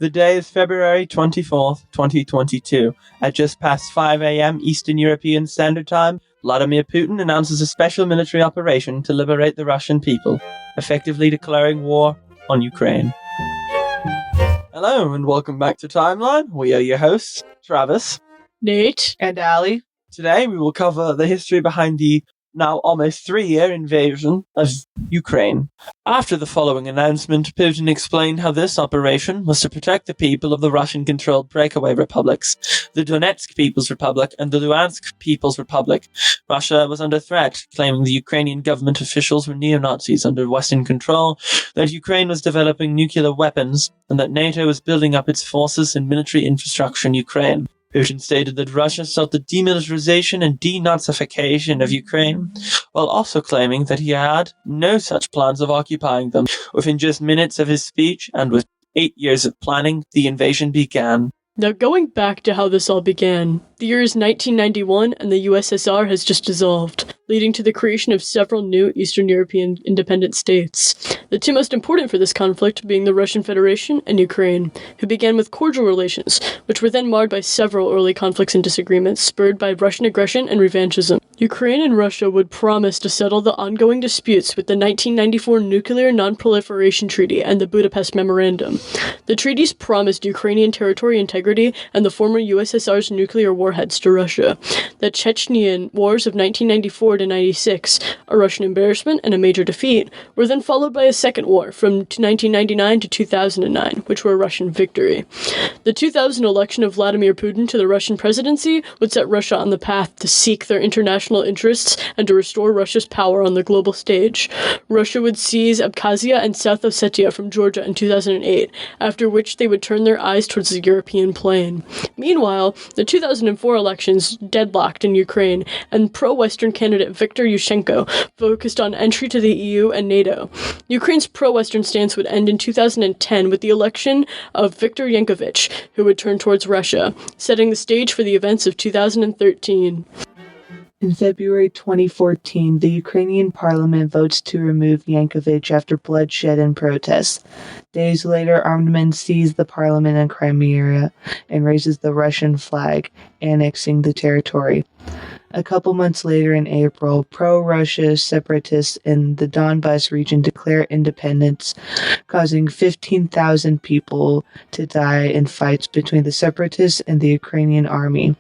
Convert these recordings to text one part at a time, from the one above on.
The day is February 24th, 2022. At just past 5 a.m. Eastern European Standard Time, Vladimir Putin announces a special military operation to liberate the Russian people, effectively declaring war on Ukraine. Hello, and welcome back to Timeline. We are your hosts, Travis, Nate, and Ali. Today we will cover the history behind the now almost 3-year invasion of Ukraine. After the following announcement, Putin explained how this operation was to protect the people of the Russian-controlled breakaway republics, the Donetsk People's Republic and the Luhansk People's Republic. Russia was under threat, claiming the Ukrainian government officials were neo-Nazis under Western control, that Ukraine was developing nuclear weapons, and that NATO was building up its forces and military infrastructure in Ukraine. Putin stated that Russia sought the demilitarization and denazification of Ukraine, while also claiming that he had no such plans of occupying them. Within just minutes of his speech, and with 8 years of planning, the invasion began. Now going back to how this all began, the year is 1991 and the USSR has just dissolved, leading to the creation of several new Eastern European independent states. The two most important for this conflict being the Russian Federation and Ukraine, who began with cordial relations, which were then marred by several early conflicts and disagreements spurred by Russian aggression and revanchism. Ukraine and Russia would promise to settle the ongoing disputes with the 1994 Nuclear Non-Proliferation Treaty and the Budapest Memorandum. The treaties promised Ukrainian territory integrity and the former USSR's nuclear warheads to Russia. The Chechenian Wars of 1994 to 96, a Russian embarrassment and a major defeat, were then followed by a second war from 1999 to 2009, which were a Russian victory. The 2000 election of Vladimir Putin to the Russian presidency would set Russia on the path to seek their international interests and to restore Russia's power on the global stage. Russia would seize Abkhazia and South Ossetia from Georgia in 2008, after which they would turn their eyes towards the European plain. Meanwhile, the 2004 elections deadlocked in Ukraine, and pro-Western candidate Viktor Yushchenko focused on entry to the EU and NATO. Ukraine's pro-Western stance would end in 2010 with the election of Viktor Yanukovych, who would turn towards Russia, setting the stage for the events of 2013. In February 2014, the Ukrainian parliament votes to remove Yanukovych after bloodshed and protests. Days later, armed men seize the parliament in Crimea and raises the Russian flag, annexing the territory. A couple months later in April, pro-Russia separatists in the Donbas region declare independence, causing 15,000 people to die in fights between the separatists and the Ukrainian army.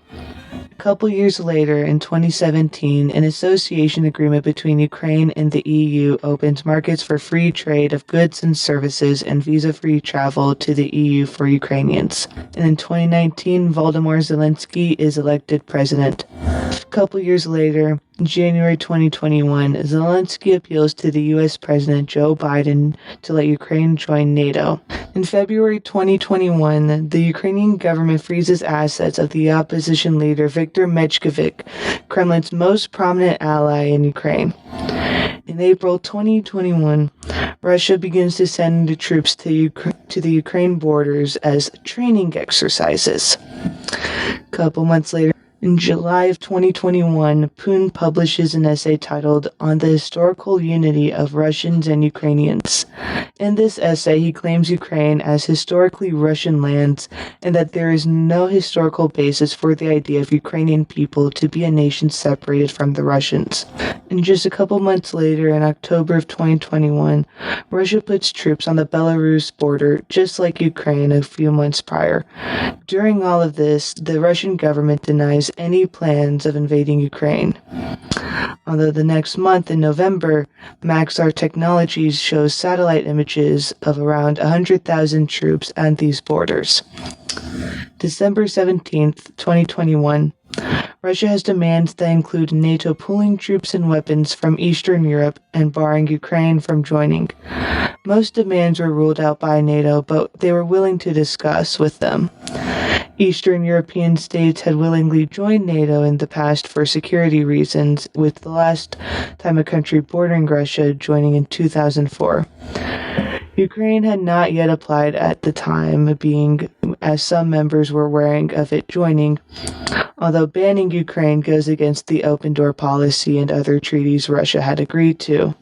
A couple years later, in 2017, an association agreement between Ukraine and the EU opens markets for free trade of goods and services and visa-free travel to the EU for Ukrainians. And in 2019, Volodymyr Zelensky is elected president. A couple years later, in January 2021, Zelensky appeals to the U.S. President Joe Biden to let Ukraine join NATO. In February 2021, the Ukrainian government freezes assets of the opposition leader Viktor Medvedchuk, Kremlin's most prominent ally in Ukraine. In April 2021, Russia begins to send troops to the Ukraine borders as training exercises. A couple months later, in July of 2021, Putin publishes an essay titled On the Historical Unity of Russians and Ukrainians. In this essay, he claims Ukraine as historically Russian lands and that there is no historical basis for the idea of Ukrainian people to be a nation separated from the Russians. And just a couple months later, in October of 2021, Russia puts troops on the Belarus border, just like Ukraine a few months prior. During all of this, the Russian government denies any plans of invading Ukraine. Although the next month, in November, Maxar Technologies shows satellite images of around 100,000 troops at these borders. December 17th, 2021, Russia has demands that include NATO pulling troops and weapons from Eastern Europe and barring Ukraine from joining. Most demands were ruled out by NATO, but they were willing to discuss with them. Eastern European states had willingly joined NATO in the past for security reasons, with the last time a country bordering Russia joining in 2004. Ukraine had not yet applied at the time, being as some members were wary of it joining, although banning Ukraine goes against the open door policy and other treaties Russia had agreed to.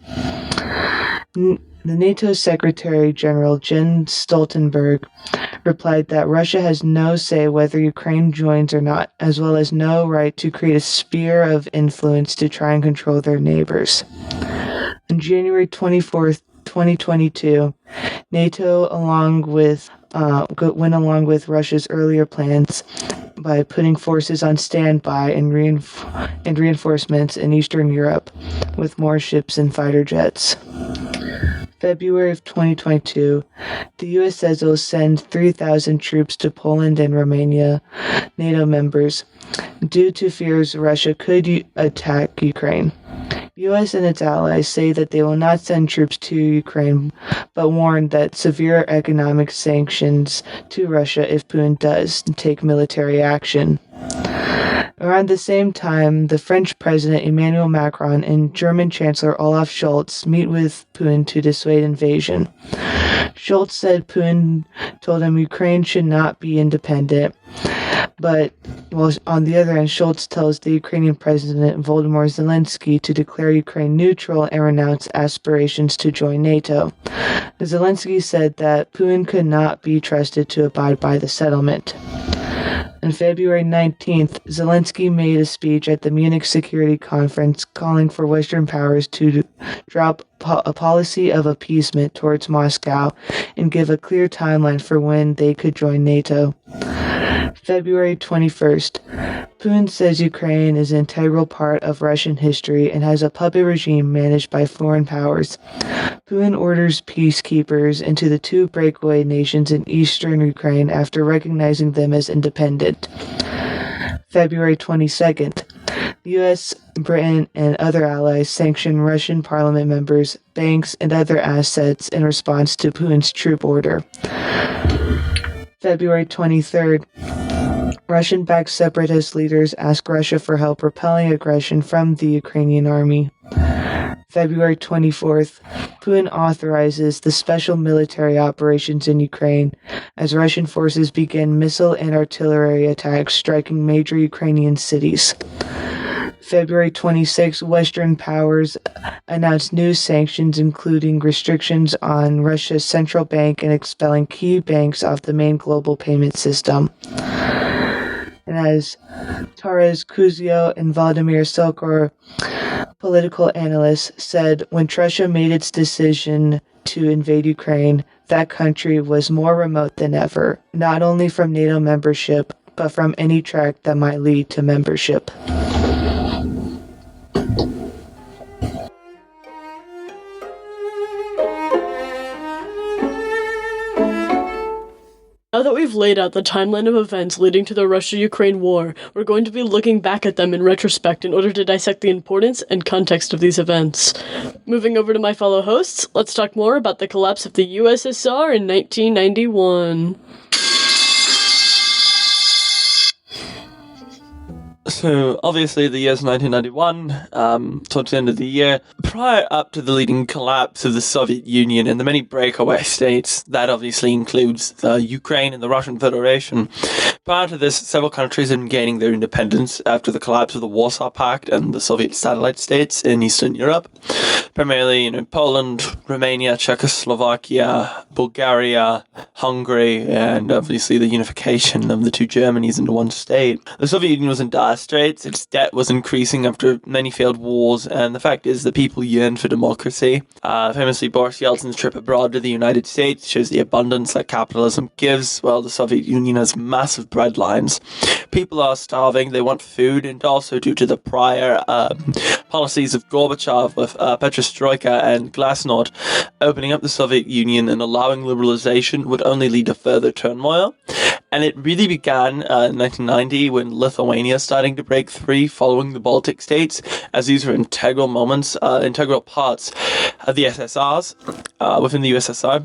The NATO Secretary General Jens Stoltenberg replied that Russia has no say whether Ukraine joins or not, as well as no right to create a sphere of influence to try and control their neighbors. On January 24th, 2022, NATO went along with Russia's earlier plans by putting forces on standby and reinforcements in Eastern Europe with more ships and fighter jets. February of 2022, the U.S. says it will send 3,000 troops to Poland and Romania, NATO members, due to fears Russia could attack Ukraine. U.S. and its allies say that they will not send troops to Ukraine, but warn that severe economic sanctions to Russia if Putin does take military action. Around the same time, the French President Emmanuel Macron and German Chancellor Olaf Scholz meet with Putin to dissuade invasion. Scholz said Putin told him Ukraine should not be independent, but on the other hand, Scholz tells the Ukrainian President Volodymyr Zelensky to declare Ukraine neutral and renounce aspirations to join NATO. Zelensky said that Putin could not be trusted to abide by the settlement. On February 19th, Zelensky made a speech at the Munich Security Conference calling for Western powers to drop a policy of appeasement towards Moscow and give a clear timeline for when they could join NATO. February 21st, Putin says Ukraine is an integral part of Russian history and has a puppet regime managed by foreign powers. Putin orders peacekeepers into the two breakaway nations in eastern Ukraine after recognizing them as independent. February 22nd, the U.S., Britain, and other allies sanction Russian parliament members, banks, and other assets in response to Putin's troop order. February 23rd, Russian-backed separatist leaders ask Russia for help repelling aggression from the Ukrainian army. February 24th, Putin authorizes the special military operations in Ukraine as Russian forces begin missile and artillery attacks striking major Ukrainian cities. February 26, Western powers announced new sanctions, including restrictions on Russia's central bank and expelling key banks off the main global payment system. And as Taras Kuzio and Vladimir Sokor, political analysts, said, when Russia made its decision to invade Ukraine, that country was more remote than ever, not only from NATO membership, but from any track that might lead to membership. Now that we've laid out the timeline of events leading to the Russia-Ukraine war, we're going to be looking back at them in retrospect in order to dissect the importance and context of these events. Moving over to my fellow hosts, let's talk more about the collapse of the USSR in 1991. So, obviously, the year's 1991, towards the end of the year, prior up to the leading collapse of the Soviet Union and the many breakaway states, that obviously includes Ukraine and the Russian Federation. Prior to this, several countries had been gaining their independence after the collapse of the Warsaw Pact and the Soviet satellite states in Eastern Europe. Primarily, Poland, Romania, Czechoslovakia, Bulgaria, Hungary, and obviously the unification of the two Germanys into one state. The Soviet Union was in dire straits, its debt was increasing after many failed wars, and the fact is the people yearned for democracy. Famously, Boris Yeltsin's trip abroad to the United States shows the abundance that capitalism gives, while the Soviet Union has massive breadlines. People are starving, they want food, and also due to the prior policies of Gorbachev with Perestroika and Glasnost, opening up the Soviet Union and allowing liberalization would only lead to further turmoil. And it really began in 1990 when Lithuania starting to break free following the Baltic states, as these were integral parts of the SSRs within the USSR.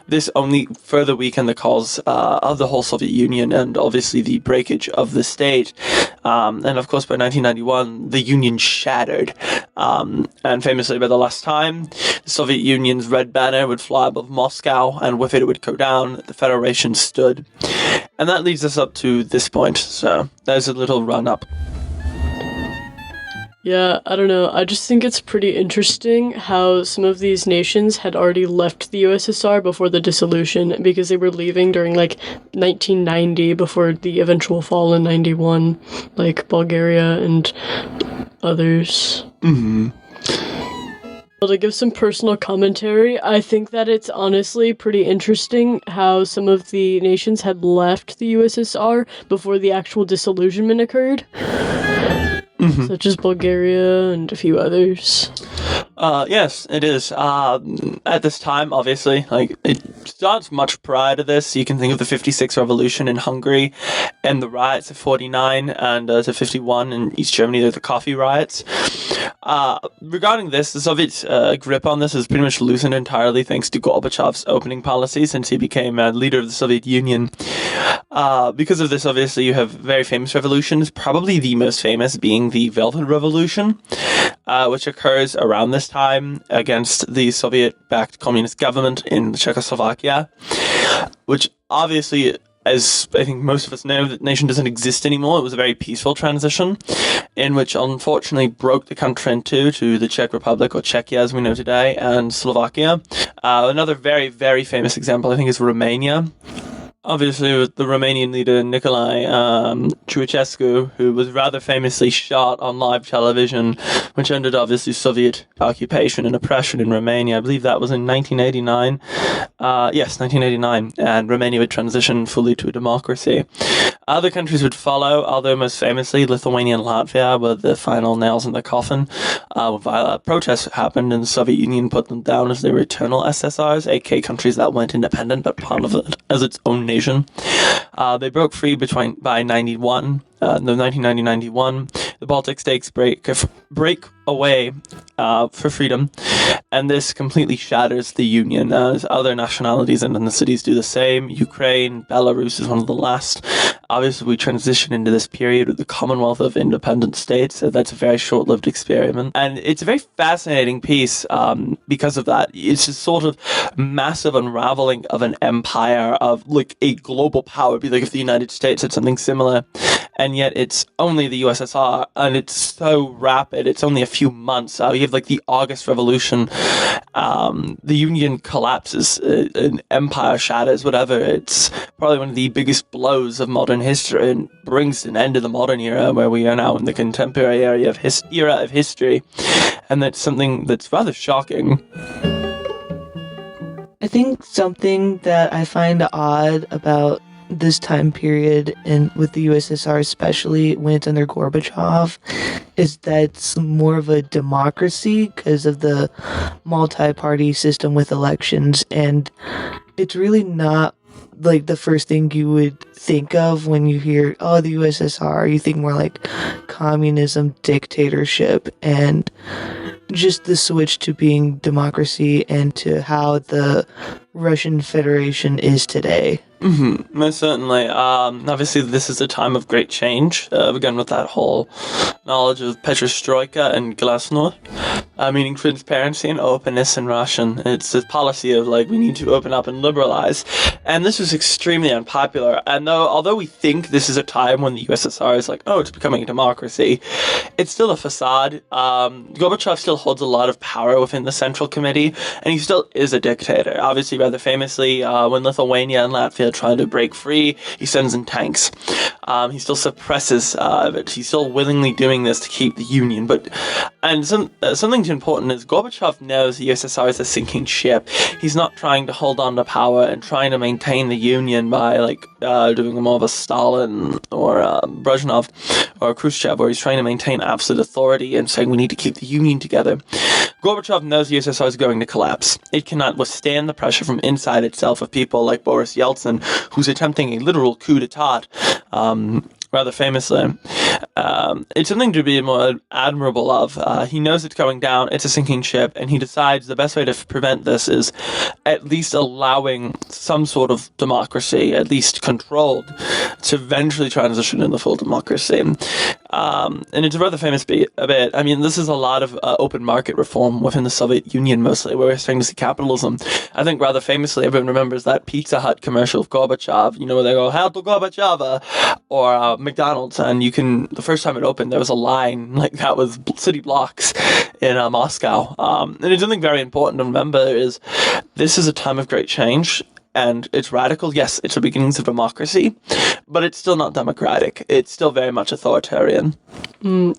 This only further weakened the cause of the whole Soviet Union and obviously the breakage of the state. And of course, by 1991, the Union shattered. And famously, by the last time, the Soviet Union's red banner would fly above Moscow, and with it would go down. The Federation stood. And that leads us up to this point. So there's a little run up. Yeah, I don't know. I just think it's pretty interesting how some of these nations had already left the USSR before the dissolution because they were leaving during like 1990 before the eventual fall in 91, like Bulgaria and others. Mm-hmm. Well, to give some personal commentary, I think that it's honestly pretty interesting how some of the nations had left the USSR before the actual disillusionment occurred. Mm-hmm. Such as Bulgaria and a few others. Yes, it is. At this time, obviously, like, it starts much prior to this. You can think of the 56 revolution in Hungary and the riots of 49 and to 51 in East Germany, they're the coffee riots. Regarding this, the Soviet grip on this is pretty much loosened entirely thanks to Gorbachev's opening policy since he became leader of the Soviet Union. Because of this, obviously, you have very famous revolutions, probably the most famous being the Velvet Revolution, which occurs around this time against the Soviet-backed communist government in Czechoslovakia, which obviously, as I think most of us know, the nation doesn't exist anymore. It was a very peaceful transition in which unfortunately broke the country in two to the Czech Republic, or Czechia as we know today, and Slovakia. Another very, very famous example, I think, is Romania. Obviously, with the Romanian leader Nicolae Ceausescu, who was rather famously shot on live television, which ended obviously Soviet occupation and oppression in Romania. I believe that was in 1989. Yes, 1989, and Romania would transition fully to a democracy. Other countries would follow, although most famously Lithuania and Latvia were the final nails in the coffin. Violent protests happened and the Soviet Union put them down as they were eternal SSRs, aka countries that went independent but part of it as its own nation. They broke free by 1990-91. The Baltic states break away for freedom, and this completely shatters the Union as other nationalities and cities do the same. Ukraine, Belarus is one of the last. Obviously, we transition into this period with the Commonwealth of Independent States, so that's a very short-lived experiment. And it's a very fascinating piece because of that. It's a sort of massive unraveling of an empire, of like a global power. It'd be like if the United States had something similar, and yet it's only the USSR, and it's so rapid. It's only a few months. You have like the August Revolution. The Union collapses, an empire shatters, whatever. It's probably one of the biggest blows of modern history and brings an end to the modern era where we are now in the contemporary era of history. And that's something that's rather shocking. I think something that I find odd about this time period and with the USSR, especially when it's under Gorbachev, is that it's more of a democracy because of the multi-party system with elections, and it's really not like the first thing you would think of when you hear, oh, the USSR. You think more like communism, dictatorship, and just the switch to being democracy and to how the Russian Federation is today. Mm-hmm. Most certainly. Obviously, this is a time of great change. Again, with that whole knowledge of perestroika and glasnost, meaning transparency and openness in Russian. It's a policy of like we need to open up and liberalize, and this was extremely unpopular. And although we think this is a time when the USSR is like, oh, it's becoming a democracy, it's still a facade. Gorbachev still holds a lot of power within the Central Committee, and he still is a dictator. Obviously, rather famously, when Lithuania and Latvia trying to break free, he sends in tanks. He still suppresses it. He's still willingly doing this to keep the Union. Something important is Gorbachev knows the USSR is a sinking ship. He's not trying to hold on to power and trying to maintain the Union by doing more of a Stalin or Brezhnev or Khrushchev, where he's trying to maintain absolute authority and saying we need to keep the Union together. Gorbachev knows the USSR is going to collapse. It cannot withstand the pressure from inside itself of people like Boris Yeltsin, who's attempting a literal coup d'etat, rather famously. It's something to be more admirable of. He knows it's going down, it's a sinking ship, and he decides the best way to prevent this is at least allowing some sort of democracy, at least controlled, to eventually transition into full democracy. And it's a rather famous bit. I mean, this is a lot of open market reform within the Soviet Union, mostly, where we're starting to see capitalism. I think rather famously, everyone remembers that Pizza Hut commercial of Gorbachev, where they go, "Hail to Gorbachev," or McDonald's, and the the first time it opened, there was a line like that was city blocks in Moscow. And it's something very important to remember is this is a time of great change. And it's radical. Yes, it's the beginnings of democracy, but it's still not democratic. It's still very much authoritarian.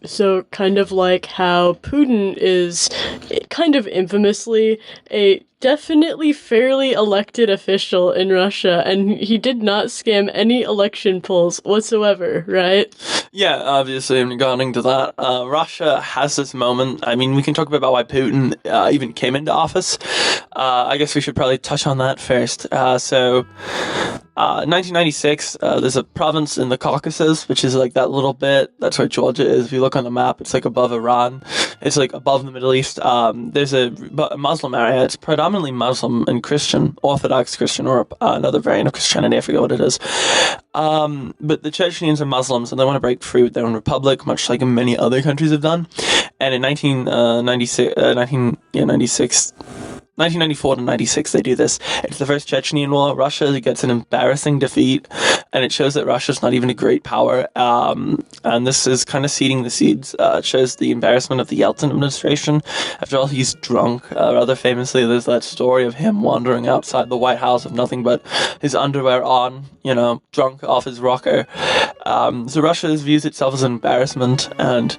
So kind of like how Putin is kind of infamously a definitely fairly elected official in Russia, and he did not scam any election polls whatsoever, right? Yeah, obviously, regarding to that, Russia has this moment. I mean, we can talk about why Putin even came into office. I guess we should probably touch on that first. 1996, there's a province in the Caucasus, which is like that little bit. That's where Georgia is. If you look on the map, it's like above Iran. It's like above the Middle East. There's a Muslim area. It's predominantly Muslim and Christian, Orthodox Christian, or another variant of Christianity. I forget what it is. But the Chechens are Muslims, and they want to break free with their own republic, much like many other countries have done. And in 1994 to 96, they do this. It's the first Chechenian war. Russia gets an embarrassing defeat, and it shows that Russia's not even a great power. And this is kind of seeding the seeds. It shows the embarrassment of the Yeltsin administration. After all, he's drunk. Rather famously, there's that story of him wandering outside the White House with nothing but his underwear on, drunk off his rocker. So Russia views itself as an embarrassment, and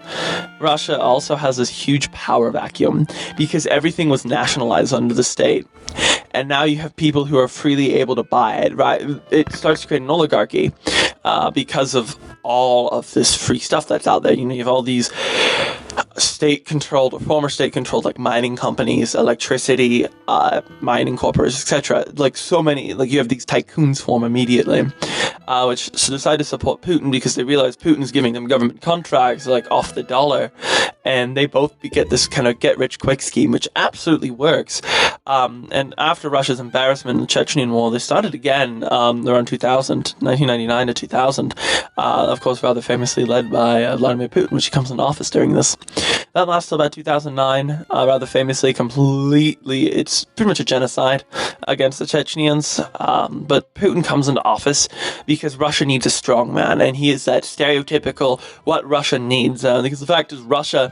Russia also has this huge power vacuum because everything was nationalized under the state. And now you have people who are freely able to buy it, right? It starts to create an oligarchy because of all of this free stuff that's out there. You have all these state-controlled or former state-controlled like mining companies, electricity, mining corporations, etc. Like so many, like you have these tycoons form immediately, which decide to support Putin because they realize Putin's giving them government contracts like off the dollar, and they both get this kind of get-rich-quick scheme, which absolutely works. And after Russia's embarrassment in the Chechen War, they started again around 2000, 1999 to 2000, of course rather famously led by Vladimir Putin, which comes into office during this. That lasts till about 2009, rather famously it's pretty much a genocide against the Chechens, but Putin comes into office because Russia needs a strong man, and he is that stereotypical what Russia needs, because the fact is Russia's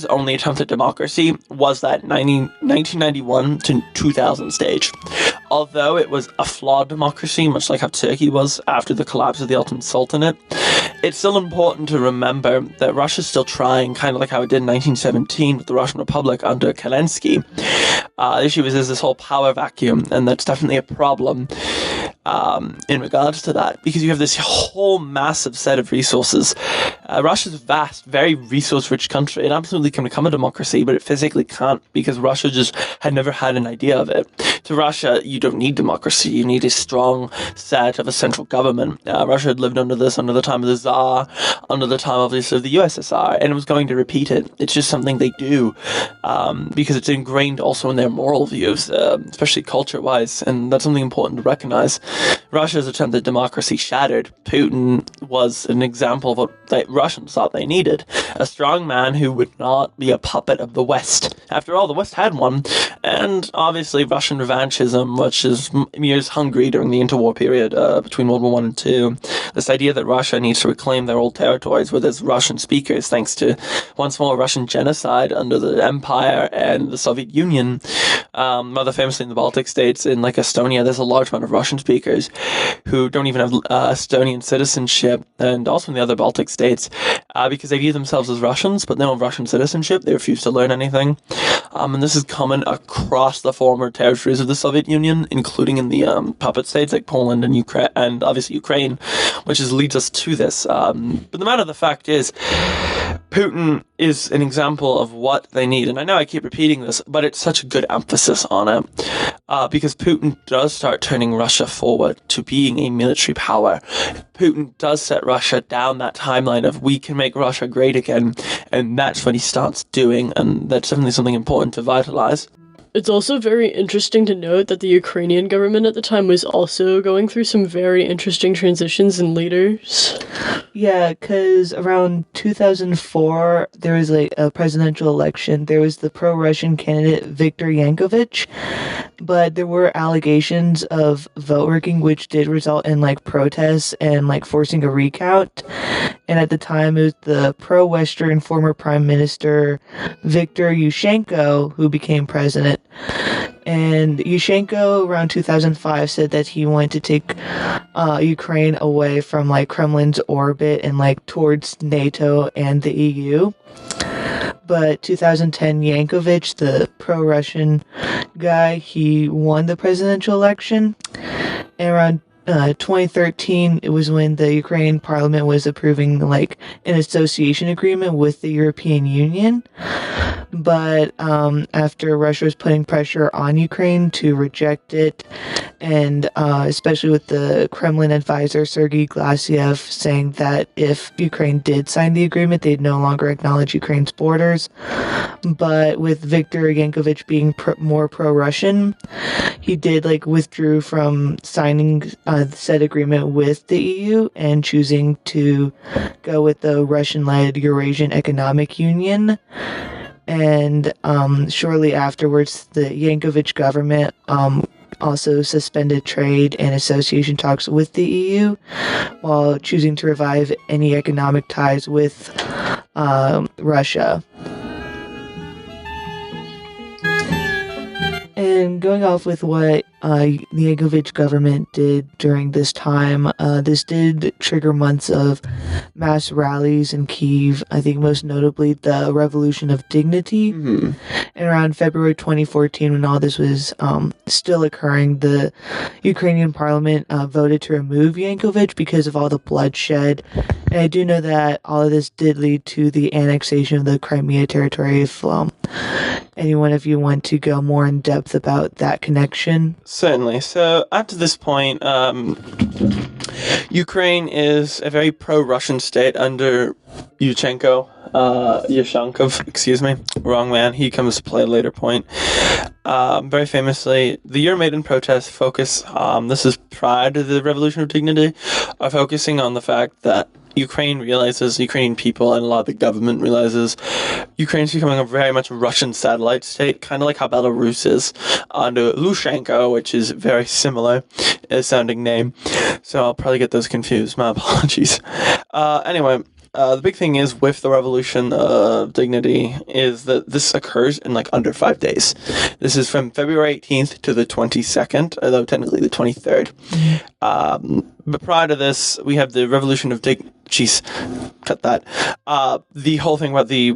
only attempt at democracy was that 1991 to 2000 stage. Although it was a flawed democracy, much like how Turkey was after the collapse of the Ottoman Sultanate, it's still important to remember that Russia's still trying, kind of like how it did in 1917 with the Russian Republic under Kerensky. The issue is there's this whole power vacuum, and that's definitely a problem in regards to that, because you have this whole massive set of resources. Russia's a vast, very resource-rich country. It absolutely can become a democracy, but it physically can't because Russia just had never had an idea of it. To Russia, you don't need democracy. You need a strong set of a central government. Russia had lived under the time of the Tsar, under the time, obviously, of the USSR, and it was going to repeat it. It's just something they do because it's ingrained also in their moral views, especially culture-wise, and that's something important to recognize. Russia's attempt at democracy shattered. Putin was an example of what the Russians thought they needed. A strong man who would not be a puppet of the West. After all, the West had one, and obviously Russian revanchism, which is years hungry during the interwar period between World War I and II. This idea that Russia needs to reclaim their old territories with its Russian speakers, thanks to once more Russian genocide under the Empire and the Soviet Union. Rather famously in the Baltic states, in like Estonia, there's a large amount of Russian speakers who don't even have Estonian citizenship, and also in the other Baltic states, because they view themselves as Russians, but they don't have Russian citizenship. They refuse to learn anything. And this is common across the former territories of the Soviet Union, including in the puppet states like Poland and Ukraine, and obviously Ukraine, which leads us to this. But the matter of the fact is, Putin is an example of what they need. And I know I keep repeating this, but it's such a good emphasis on it. Because Putin does start turning Russia forward to being a military power. Putin does set Russia down that timeline of we can make Russia great again. And that's what he starts doing. And that's definitely something important to vitalize. It's also very interesting to note that the Ukrainian government at the time was also going through some very interesting transitions in leaders. Yeah, because around 2004, there was like a presidential election. There was the pro-Russian candidate Viktor Yanukovych, but there were allegations of vote rigging, which did result in like protests and like forcing a recount. and at the time it was the pro-Western former Prime Minister Viktor Yushchenko who became president. And Yushchenko, around 2005, said that he wanted to take Ukraine away from like Kremlin's orbit and like towards NATO and the EU. But 2010, Yankovich, the pro-Russian guy, he won the presidential election. And around 2013, it was when the Ukrainian parliament was approving like an association agreement with the European Union. But after Russia was putting pressure on Ukraine to reject it, and especially with the Kremlin advisor Sergei Glasiev saying that if Ukraine did sign the agreement, they'd no longer acknowledge Ukraine's borders. But with Viktor Yankovich being more pro-Russian, he did like withdrew from signing said agreement with the EU and choosing to go with the Russian-led Eurasian Economic Union. And shortly afterwards, the Yankovich government also suspended trade and association talks with the EU, while choosing to revive any economic ties with Russia. And going off with what the Yankovich government did during this time, this did trigger months of mass rallies in Kyiv, I think most notably the Revolution of Dignity. Mm-hmm. And around February 2014, when all this was still occurring, the Ukrainian parliament voted to remove Yankovich because of all the bloodshed. And I do know that all of this did lead to the annexation of the Crimea territory. If anyone of you want to go more in depth about that connection. Certainly. So, up to this point, Ukraine is a very pro-Russian state under Yushchenko. Yushchenko, excuse me. Wrong man. He comes to play at a later point. Very famously, the Euromaidan protests focus, this is prior to the Revolution of Dignity, are focusing on the fact that Ukrainian people and a lot of the government realizes Ukraine's becoming a very much Russian satellite state, kind of like how Belarus is under Lushenko, which is very similar sounding name. So I'll probably get those confused. My apologies. Anyway, the big thing is with the Revolution of Dignity is that this occurs in like under 5 days. This is from February 18th to the 22nd, although technically the 23rd. But prior to this, we have the Revolution of cut that. The whole thing about the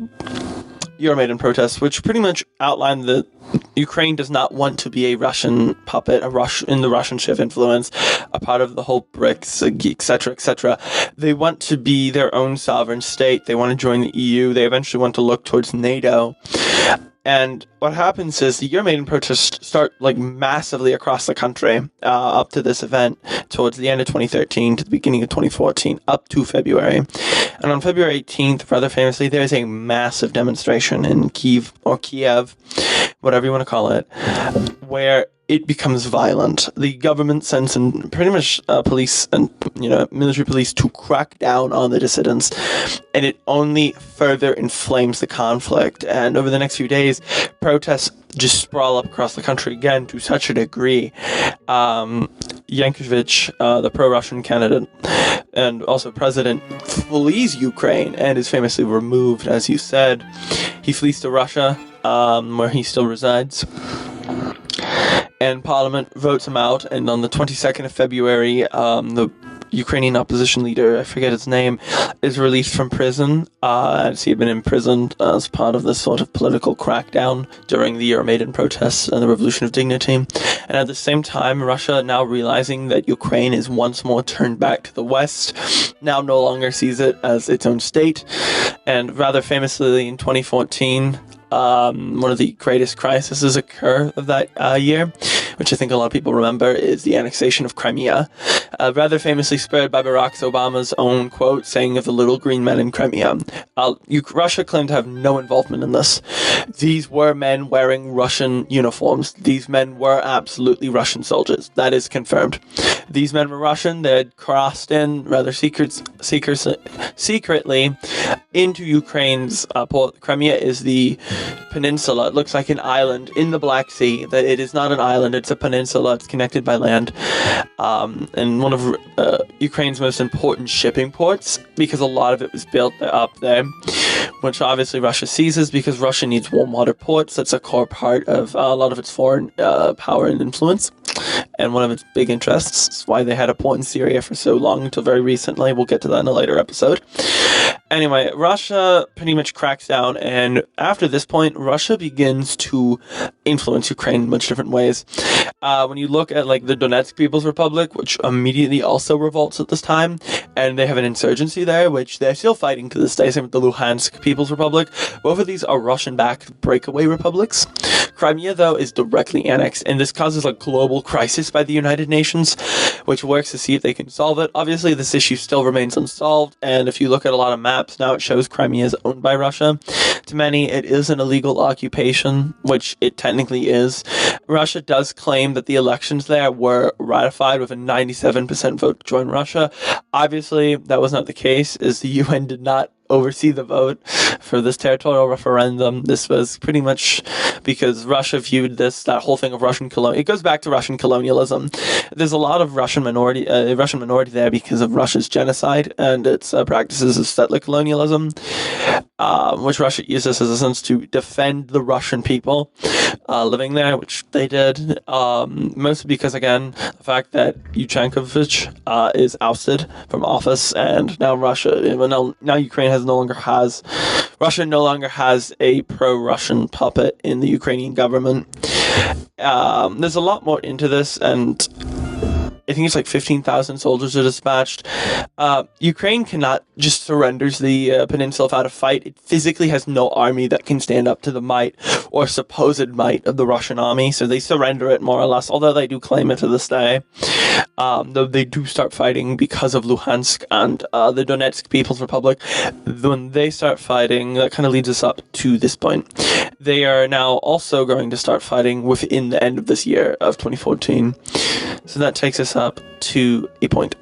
Euromaidan protests, which pretty much outlined that Ukraine does not want to be a Russian puppet, in the Russian sphere of influence, a part of the whole BRICS, etc., etc. They want to be their own sovereign state. They want to join the EU. They eventually want to look towards NATO. And what happens is the Euromaidan protests start like massively across the country up to this event towards the end of 2013 to the beginning of 2014, up to February. And on February 18th, rather famously, there is a massive demonstration in Kyiv, whatever you want to call it, where it becomes violent. The government sends in pretty much police and military police to crack down on the dissidents, and it only further inflames the conflict. And over the next few days, protests just sprawl up across the country again to such a degree. Yankovich, the pro-Russian candidate and also president, flees Ukraine and is famously removed, as you said. He flees to Russia, where he still resides. And Parliament votes him out, and on the 22nd of February, the Ukrainian opposition leader, I forget his name, is released from prison, as he had been imprisoned as part of this sort of political crackdown during the Euromaidan protests and the Revolution of Dignity. And at the same time, Russia, now realizing that Ukraine is once more turned back to the West, now no longer sees it as its own state. And rather famously in 2014, one of the greatest crises occur of that year, which I think a lot of people remember, is the annexation of Crimea. Rather famously spurred by Barack Obama's own quote saying of the little green men in Crimea. Russia claimed to have no involvement in this. These were men wearing Russian uniforms. These men were absolutely Russian soldiers. That is confirmed. These men were Russian. They had crossed in rather secretly into Ukraine's port. Crimea is the peninsula. It looks like an island in the Black Sea. That it is not an island. It's a peninsula. It's connected by land. And one of Ukraine's most important shipping ports, because a lot of it was built up there, which obviously Russia seizes because Russia needs warm water ports. That's a core part of a lot of its foreign power and influence, and one of its big interests. It's why they had a port in Syria for so long until very recently. We'll get to that in a later episode. Anyway, Russia pretty much cracks down, and after this point, Russia begins to influence Ukraine in much different ways. When you look at like the Donetsk People's Republic, which immediately also revolts at this time, and they have an insurgency there, which they're still fighting to this day. Same with the Luhansk People's Republic. Both of these are Russian-backed breakaway republics. Crimea, though, is directly annexed, and this causes a global crisis by the United Nations, which works to see if they can solve it. Obviously, this issue still remains unsolved, and if you look at a lot of maps now, it shows Crimea is owned by Russia. To many, it is an illegal occupation, which it technically is. Russia does claim that the elections there were ratified with a 97% vote to join Russia. Obviously, that was not the case, as the UN did not oversee the vote for this territorial referendum. This was pretty much because Russia viewed that whole thing of Russian colonialism. It goes back to Russian colonialism. There's a lot of Russian minority there because of Russia's genocide and its practices of settler colonialism, which Russia uses as a sense to defend the Russian people living there, which they did, mostly because, again, the fact that Yushchenkovich is ousted from office, and now Ukraine Russia no longer has a pro-Russian puppet in the Ukrainian government. There's a lot more into this, and I think it's like 15,000 soldiers are dispatched. Ukraine cannot just surrender the peninsula without a fight. It physically has no army that can stand up to the might or supposed might of the Russian army, so they surrender it more or less, although they do claim it to this day. Though they do start fighting because of Luhansk and the Donetsk People's Republic. When they start fighting, that kind of leads us up to this point. They are now also going to start fighting within the end of this year of 2014. So that takes us up to a point.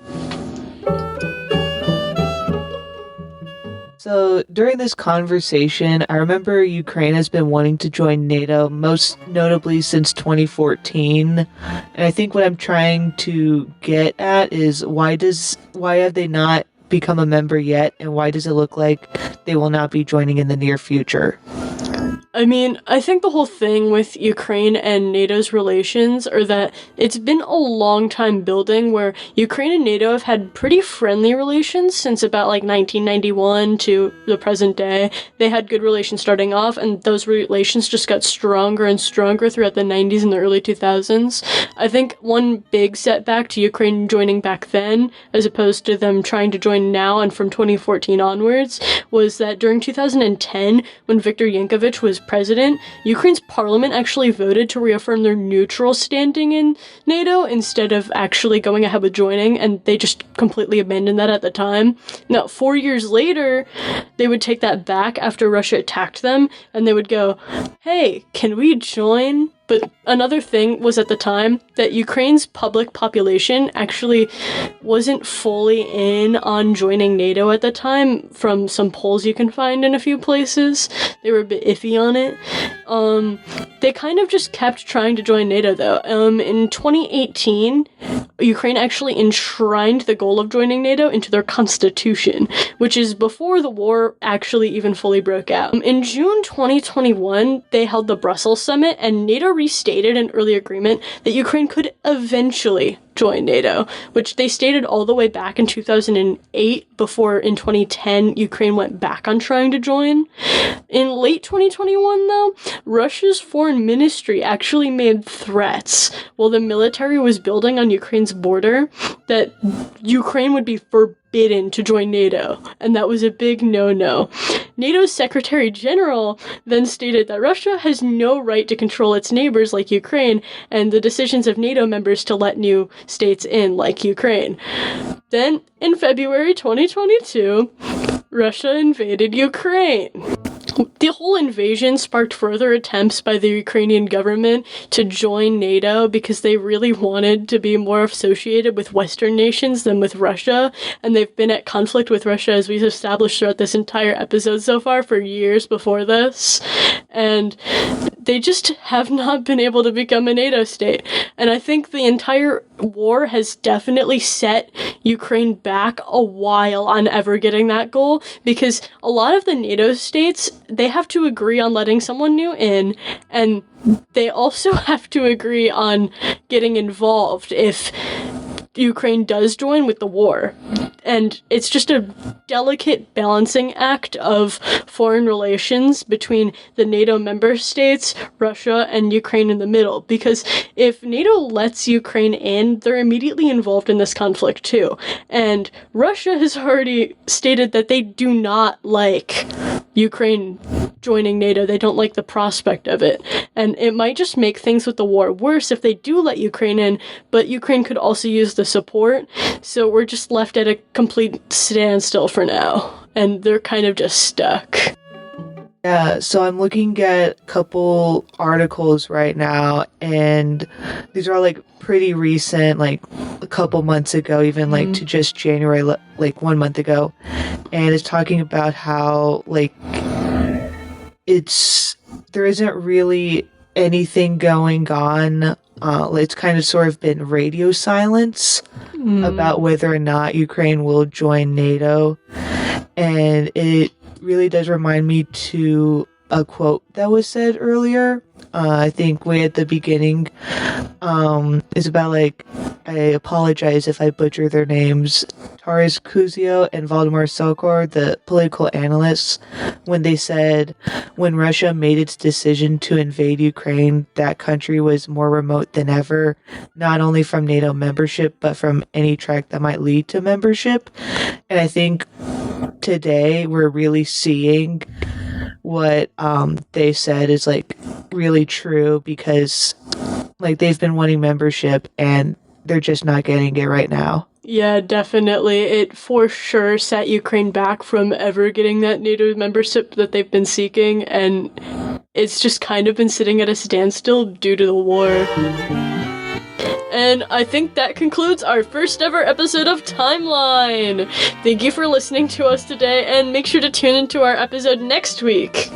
So during this conversation, I remember Ukraine has been wanting to join NATO, most notably since 2014. And I think what I'm trying to get at is why have they not become a member yet, and why does it look like they will not be joining in the near future? I mean, I think the whole thing with Ukraine and NATO's relations are that it's been a long time building where Ukraine and NATO have had pretty friendly relations since about like 1991 to the present day. They had good relations starting off, and those relations just got stronger and stronger throughout the 90s and the early 2000s. I think one big setback to Ukraine joining back then, as opposed to them trying to join now and from 2014 onwards, was that during 2010, when Viktor Yanukovych was president, Ukraine's parliament actually voted to reaffirm their neutral standing in NATO instead of actually going ahead with joining, and they just completely abandoned that at the time. Now, 4 years later, they would take that back after Russia attacked them, and they would go, hey, can we join? But another thing was at the time that Ukraine's public population actually wasn't fully in on joining NATO at the time. From some polls you can find in a few places, they were a bit iffy on it. They kind of just kept trying to join NATO though. In 2018, Ukraine actually enshrined the goal of joining NATO into their constitution, which is before the war actually even fully broke out. In June 2021, they held the Brussels summit, and NATO restated an early agreement that Ukraine could eventually join NATO, which they stated all the way back in 2008, before in 2010 Ukraine went back on trying to join. In late 2021 though, Russia's foreign ministry actually made threats while the military was building on Ukraine's border that Ukraine would be forbidden to join NATO, and that was a big no-no. NATO's Secretary General then stated that Russia has no right to control its neighbors like Ukraine, and the decisions of NATO members to let new states in like Ukraine. Then, in February 2022, Russia invaded Ukraine. the whole invasion sparked further attempts by the Ukrainian government to join NATO because they really wanted to be more associated with Western nations than with Russia, and they've been at conflict with Russia, as we've established throughout this entire episode so far, for years before this, and they just have not been able to become a NATO state. And I think the entire war has definitely set Ukraine back a while on ever getting that goal, because a lot of the NATO states, they have to agree on letting someone new in, and they also have to agree on getting involved if Ukraine does join with the war. And it's just a delicate balancing act of foreign relations between the NATO member states, Russia, and Ukraine in the middle. Because if NATO lets Ukraine in, they're immediately involved in this conflict too. And Russia has already stated that they do not like Ukraine joining NATO. They don't like the prospect of it. And it might just make things with the war worse if they do let Ukraine in, but Ukraine could also use the support. So we're just left at a complete standstill for now. And they're kind of just stuck. Yeah, so I'm looking at a couple articles right now, and these are like pretty recent, like a couple months ago, even like to just January, like 1 month ago. And it's talking about how like there isn't really anything going on. It's kind of sort of been radio silence about whether or not Ukraine will join NATO. And it really does remind me to a quote that was said earlier. I think way at the beginning. Is about like, I apologize if I butcher their names, Taras Kuzio and Valdemar Sokor, the political analysts, when they said when Russia made its decision to invade Ukraine, that country was more remote than ever, not only from NATO membership, but from any track that might lead to membership. And I think today we're really seeing what they said is like really true, because like they've been wanting membership and they're just not getting it right now. Yeah, definitely. It for sure set Ukraine back from ever getting that NATO membership that they've been seeking, and it's just kind of been sitting at a standstill due to the war. And I think that concludes our first ever episode of Timeline. Thank you for listening to us today, and make sure to tune into our episode next week.